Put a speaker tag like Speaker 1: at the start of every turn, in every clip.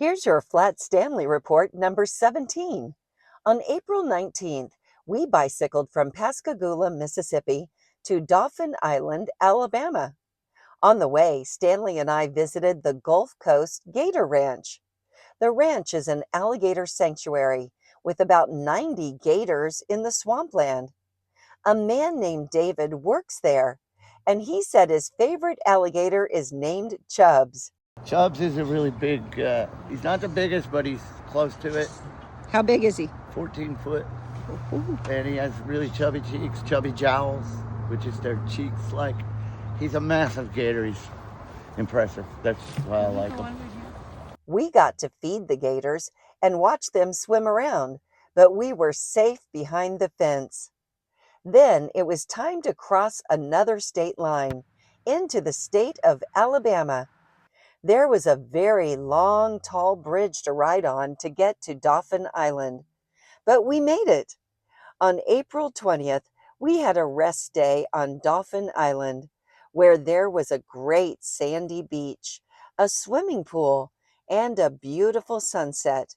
Speaker 1: Here's your Flat Stanley Report number 17. On April 19th, we bicycled from Pascagoula, Mississippi to Dauphin Island, Alabama. On the way, Stanley and I visited the Gulf Coast Gator Ranch. The ranch is an alligator sanctuary with about 90 gators in the swampland. A man named David works there, and he said his favorite alligator is named Chubbs.
Speaker 2: Chubbs is a really big, he's not the biggest, but he's close to it.
Speaker 3: How big is he?
Speaker 2: 14 foot. And he has really chubby cheeks, chubby jowls, which is their cheeks like. He's a massive gator. He's impressive. That's why I like him.
Speaker 1: We got to feed the gators and watch them swim around, but we were safe behind the fence. Then it was time to cross another state line into the state of Alabama. There was a very long, tall bridge to ride on to get to Dauphin Island, but we made it. On April 20th, we had a rest day on Dauphin Island, where there was a great sandy beach, a swimming pool, and a beautiful sunset.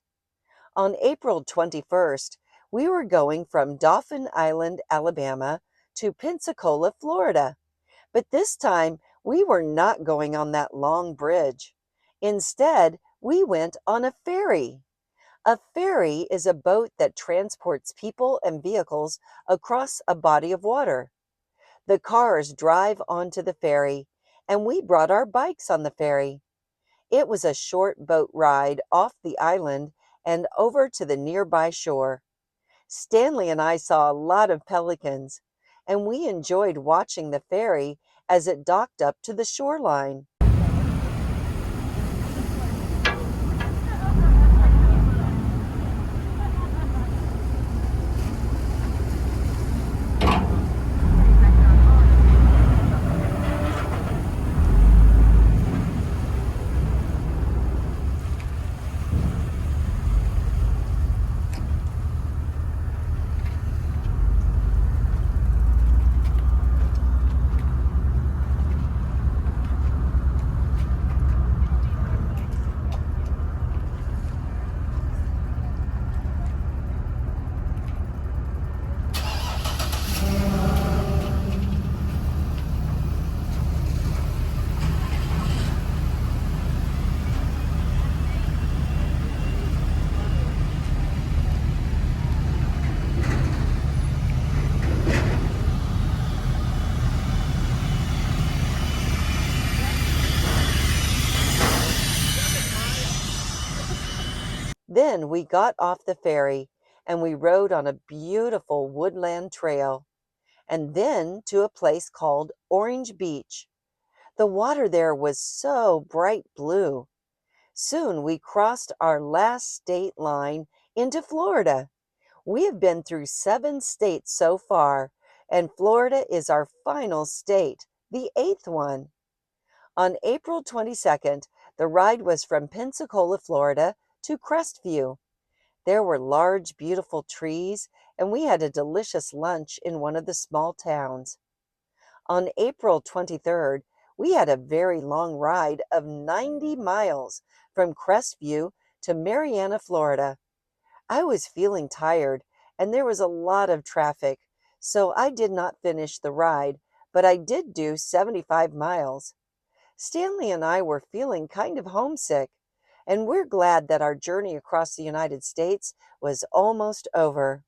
Speaker 1: On April 21st, we were going from Dauphin Island, Alabama, to Pensacola, Florida. But this time, we were not going on that long bridge. Instead, we went on a ferry. A ferry is a boat that transports people and vehicles across a body of water. The cars drive onto the ferry, and we brought our bikes on the ferry. It was a short boat ride off the island and over to the nearby shore. Stanley and I saw a lot of pelicans, and we enjoyed watching the ferry as it docked up to the shoreline. Then we got off the ferry and we rode on a beautiful woodland trail, and then to a place called Orange Beach. The water there was so bright blue. Soon we crossed our last state line into Florida. We have been through 7 states so far, and Florida is our final state, the 8th one. On April 22nd, the ride was from Pensacola, Florida to Crestview. There were large, beautiful trees, and we had a delicious lunch in one of the small towns. On April 23rd, we had a very long ride of 90 miles from Crestview to Marianna, Florida. I was feeling tired, and there was a lot of traffic, so I did not finish the ride, but I did do 75 miles. Stanley and I were feeling kind of homesick, and we're glad that our journey across the United States was almost over.